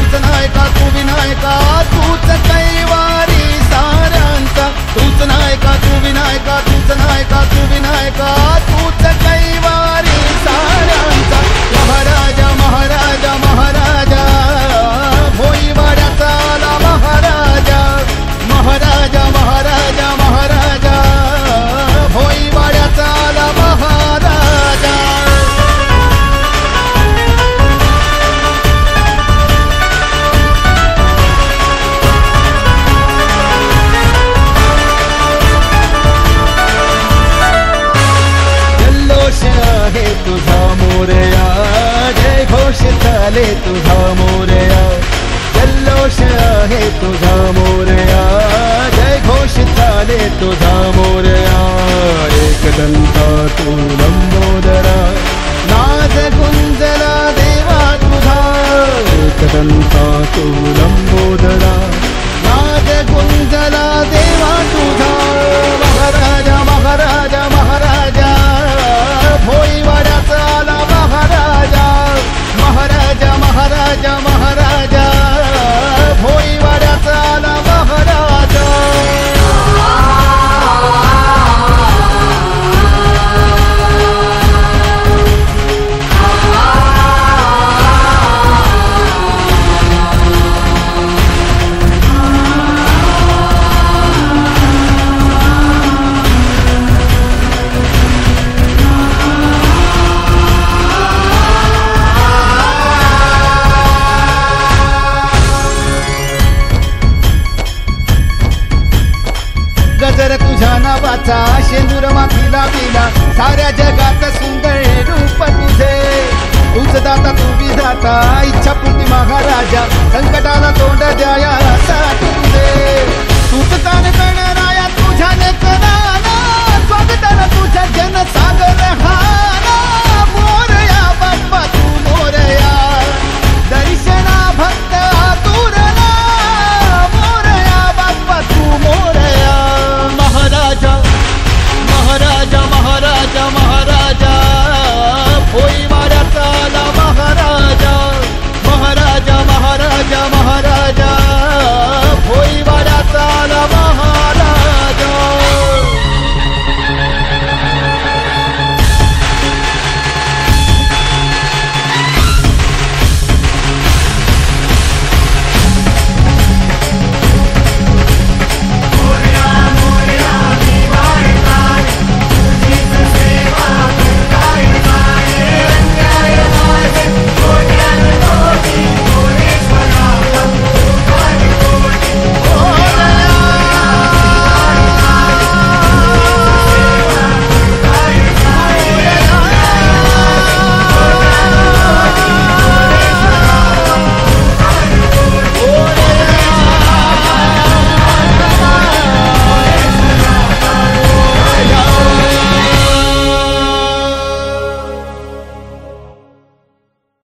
तूच नायका तू विनायका तूच कैवारी साऱ्यांचा तूच नायका तू विनायका तूच नायका तू विनायका तूच कैवारी साऱ्यांचा महाराजा महाराजा महाराजा भोईवाड्याचा आला महाराजा महाराजा महाराजा महाराजा भोईवाड्याचा आला महाराजा आहे तुझा मोरया जय घोष झाले तुझा मोरया जल्लोष आहे तुझा मोरया जय घोष झाले तुझा मोरया एकदंता तू लंबोदरा नाद गुंजला देवा तुझा एकदंता तू लंबोदरा नाद गुंजला देवा तुझा महाराजा महाराजा महाराजा भोईवाड्याचा आला महाराजा महाराजा महाराजा महाराजा भोईवाड्याचा आला महाराजा गजर तुझ्या नावाचा शेंदूर मातीला दिला साऱ्या जगात सुंदर